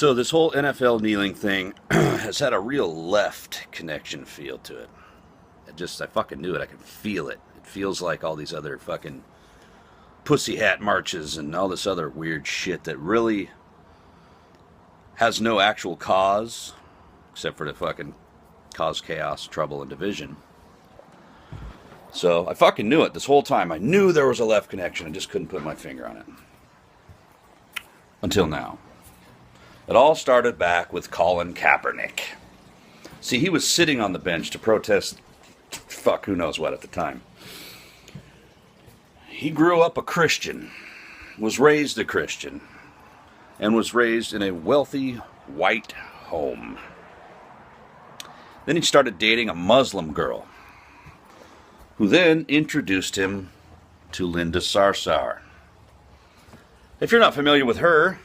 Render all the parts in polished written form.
So this whole NFL kneeling thing has had a real left connection feel to it. I fucking knew it. I could feel it. It feels like all these other fucking pussy hat marches and all this other weird shit that really has no actual cause, except for to fucking cause chaos, trouble, and division. So I fucking knew it this whole time. I knew there was a left connection. I just couldn't put my finger on it. Until now. It all started back with Colin Kaepernick. See, he was sitting on the bench to protest fuck who knows what at the time. He grew up a Christian, was raised a Christian, and was raised in a wealthy white home. Then he started dating a Muslim girl, who then introduced him to Linda Sarsour. If you're not familiar with her,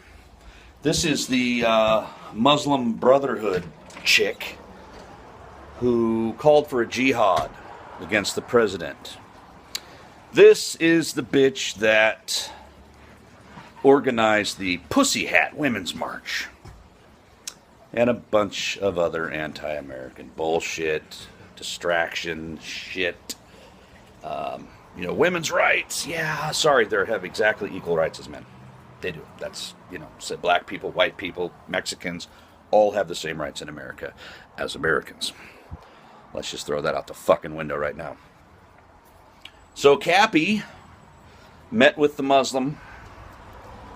this is the Muslim Brotherhood chick who called for a jihad against the president. This is the bitch that organized the Pussy Hat Women's March and a bunch of other anti-American bullshit, distraction, shit. Women's rights. Yeah, sorry, they have exactly equal rights as men. They do. That's, so black people, white people, Mexicans, all have the same rights in America as Americans. Let's just throw that out the fucking window right now. So Cappy met with the Muslim,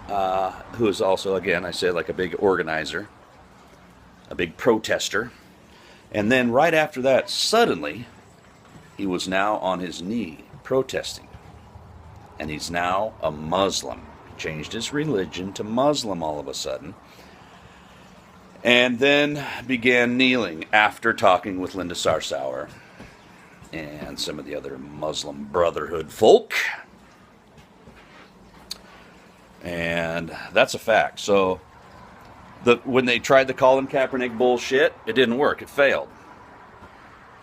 who is also, again, I said, like a big organizer, a big protester. And then right after that, suddenly, he was now on his knee protesting. And he's now a Muslim. He changed his religion to Muslim all of a sudden. And then began kneeling after talking with Linda Sarsour and some of the other Muslim Brotherhood folk. And that's a fact. So when they tried the Colin Kaepernick bullshit, it didn't work. It failed.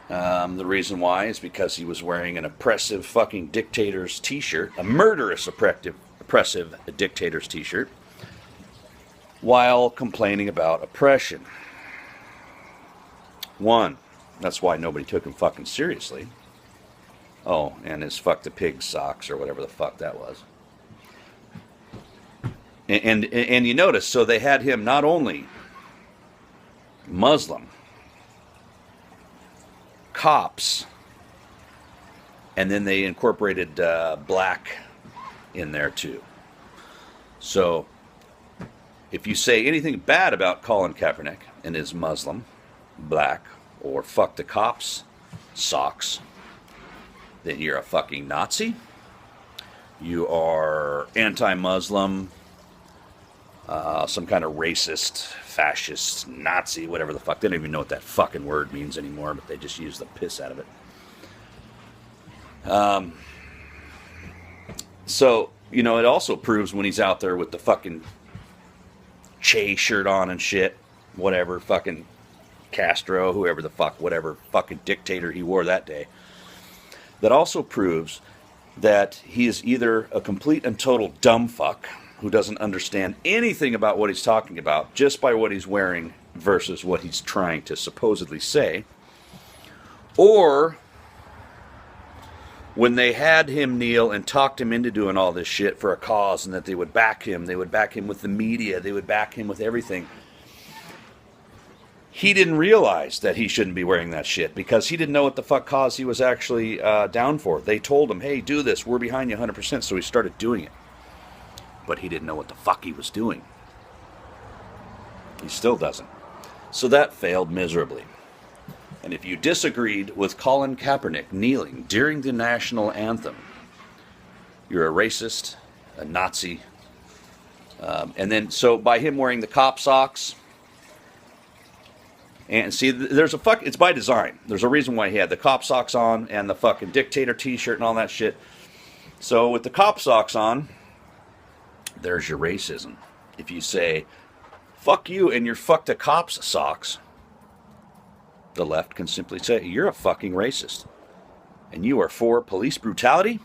The reason why is because he was wearing an oppressive fucking dictator's t-shirt, a murderous oppressive dictator's t-shirt, while complaining about oppression. One, that's why nobody took him fucking seriously. Oh, and his fuck the pig socks or whatever the fuck that was. And you notice, so they had him not only Muslim, cops, and then they incorporated black in there too. So if you say anything bad about Colin Kaepernick and his Muslim, black, or fuck the cops socks, then you're a fucking Nazi. You are anti-Muslim, some kind of racist, fascist, Nazi, whatever the fuck. They don't even know what that fucking word means anymore, but they just use the piss out of it. So, it also proves when he's out there with the fucking Che shirt on and shit, whatever, fucking Castro, whoever the fuck, whatever fucking dictator he wore that day. That also proves that he is either a complete and total dumb fuck who doesn't understand anything about what he's talking about just by what he's wearing versus what he's trying to supposedly say, or when they had him kneel and talked him into doing all this shit for a cause and that they would back him with the media, they would back him with everything, he didn't realize that he shouldn't be wearing that shit because he didn't know what the fuck cause he was actually down for. They told him, hey, do this, we're behind you 100%, so he started doing it. But he didn't know what the fuck he was doing. He still doesn't. So that failed miserably. And if you disagreed with Colin Kaepernick kneeling during the national anthem, you're a racist, a Nazi. And then, so by him wearing the cop socks, and see, it's by design. There's a reason why he had the cop socks on and the fucking dictator t-shirt and all that shit. So with the cop socks on, there's your racism. If you say, fuck you and your fuck the cops socks, the left can simply say, you're a fucking racist. And you are for police brutality,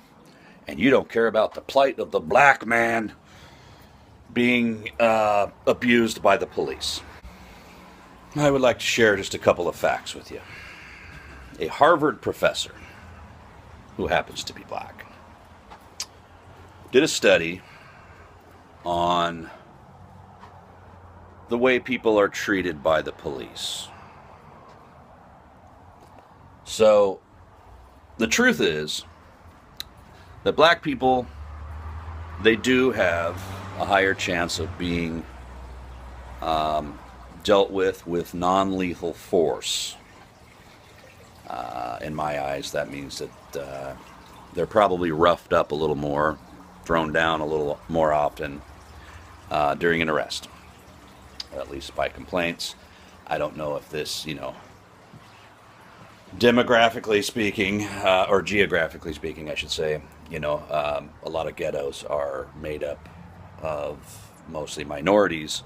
and you don't care about the plight of the black man. being abused by the police. I would like to share just a couple of facts with you. A Harvard professor, who happens to be black, did a study on the way people are treated by the police. So, the truth is that black people, they do have a higher chance of being dealt with non-lethal force. In my eyes, that means that they're probably roughed up a little more, thrown down a little more often during an arrest, at least by complaints. I don't know if this, demographically speaking, or geographically speaking, I should say, a lot of ghettos are made up of mostly minorities.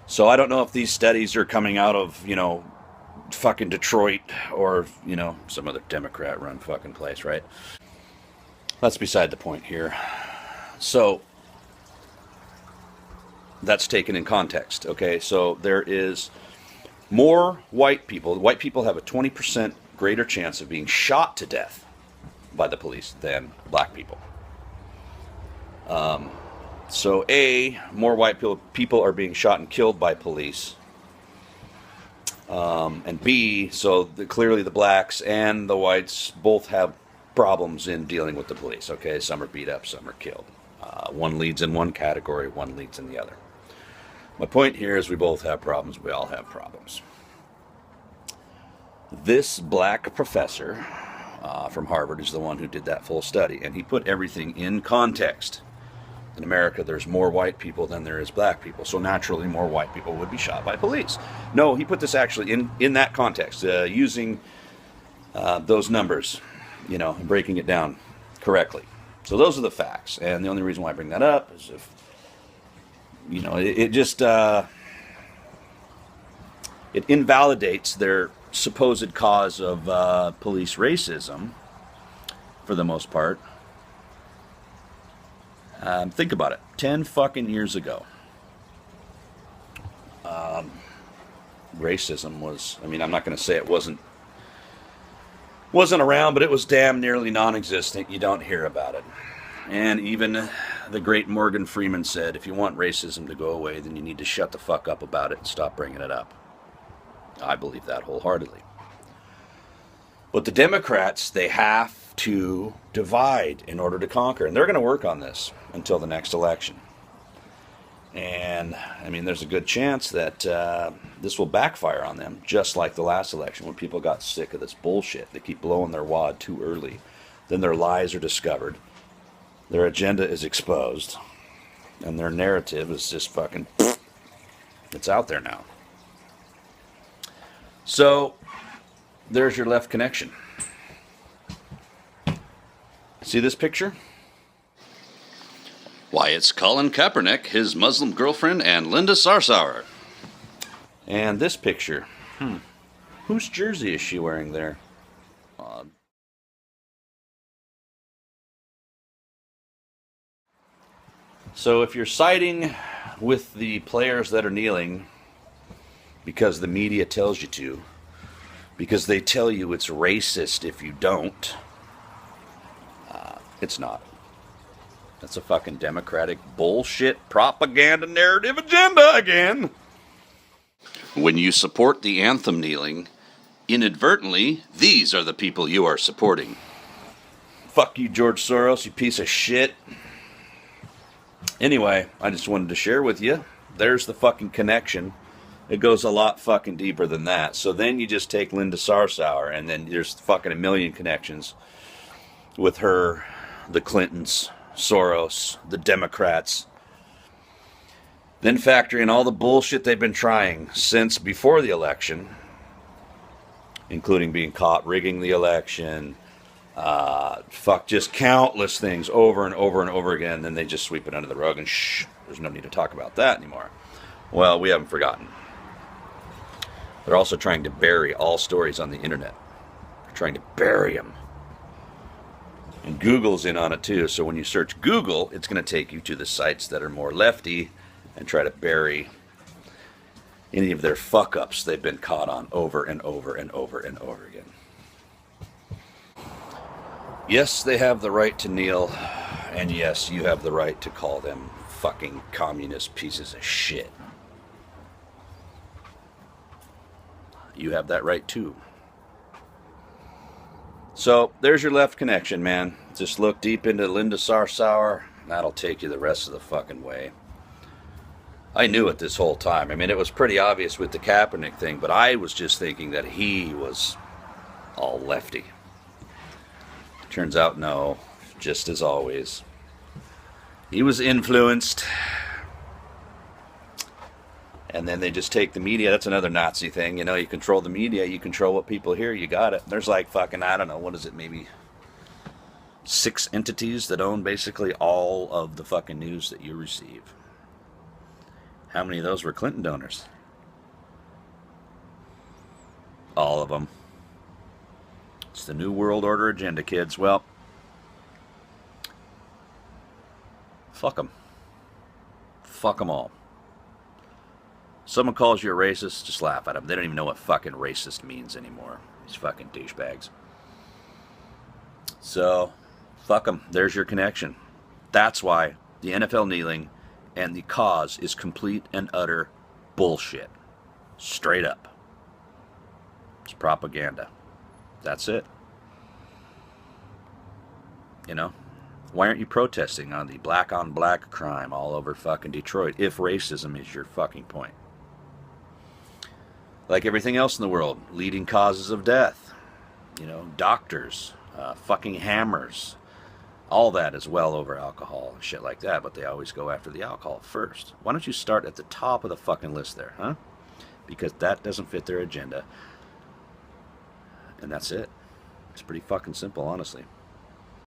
So I don't know if these studies are coming out of, fucking Detroit or, some other Democrat-run fucking place, right? That's beside the point here. So that's taken in context, okay? So there is more white people. White people have a 20% greater chance of being shot to death by the police than black people. So more white people are being shot and killed by police. And B, clearly the blacks and the whites both have problems in dealing with the police, okay? Some are beat up, some are killed. One leads in one category, one leads in the other. My point here is we both have problems, we all have problems. This black professor from Harvard is the one who did that full study, and he put everything in context. In America, there's more white people than there is black people, so naturally more white people would be shot by police. No, he put this actually in that context, using those numbers, and breaking it down correctly. So those are the facts, and the only reason why I bring that up is if, it just, it invalidates their supposed cause of police racism, for the most part. Think about it. 10 fucking years ago, racism was, I'm not going to say it wasn't around, but it was damn nearly non-existent. You don't hear about it. And even the great Morgan Freeman said, if you want racism to go away, then you need to shut the fuck up about it and stop bringing it up. I believe that wholeheartedly. But the Democrats, they have to divide in order to conquer. And they're going to work on this until the next election. And, there's a good chance that this will backfire on them, just like the last election when people got sick of this bullshit. They keep blowing their wad too early. Then their lies are discovered. Their agenda is exposed. And their narrative is just fucking... It's out there now. So, there's your left connection. See this picture? Why, it's Colin Kaepernick, his Muslim girlfriend, and Linda Sarsour. And this picture. Whose jersey is she wearing there? Odd. So if you're siding with the players that are kneeling because the media tells you to, because they tell you it's racist if you don't, it's not. That's a fucking Democratic bullshit propaganda narrative agenda again. When you support the anthem kneeling, inadvertently, these are the people you are supporting. Fuck you, George Soros, you piece of shit. Anyway, I just wanted to share with you. There's the fucking connection. It goes a lot fucking deeper than that. So then you just take Linda Sarsour, and then there's fucking a million connections with her, the Clintons, Soros, the Democrats. Then factor in all the bullshit they've been trying since before the election, including being caught rigging the election, just countless things over and over and over again. Then they just sweep it under the rug and there's no need to talk about that anymore. Well, we haven't forgotten. They're also trying to bury all stories on the internet. They're trying to bury them. And Google's in on it too. So when you search Google, it's going to take you to the sites that are more lefty and try to bury any of their fuck ups they've been caught on over and over and over and over again. Yes, they have the right to kneel, and yes, you have the right to call them fucking communist pieces of shit. You have that right too. So there's your left connection, man. Just look deep into Linda Sarsour. That'll take you the rest of the fucking way. I knew it this whole time. I mean, it was pretty obvious with the Kaepernick thing, but I was just thinking that he was all lefty. Turns out, no. Just as always. He was influenced. And then they just take the media. That's another Nazi thing. You know, you control the media. You control what people hear. You got it. There's like fucking, I don't know, what is it, maybe 6 entities that own basically all of the fucking news that you receive. How many of those were Clinton donors? All of them. It's the New World Order agenda, kids. Well, fuck them. Fuck them all. Someone calls you a racist, just laugh at them. They don't even know what fucking racist means anymore. These fucking douchebags. So, fuck them. There's your connection. That's why the NFL kneeling and the cause is complete and utter bullshit. Straight up. It's propaganda. That's it. You know? Why aren't you protesting on the black on black crime all over fucking Detroit if racism is your fucking point? Like everything else in the world, leading causes of death. You know, doctors, fucking hammers. All that is well over alcohol and shit like that, but they always go after the alcohol first. Why don't you start at the top of the fucking list there, huh? Because that doesn't fit their agenda. And that's it. It's pretty fucking simple, honestly.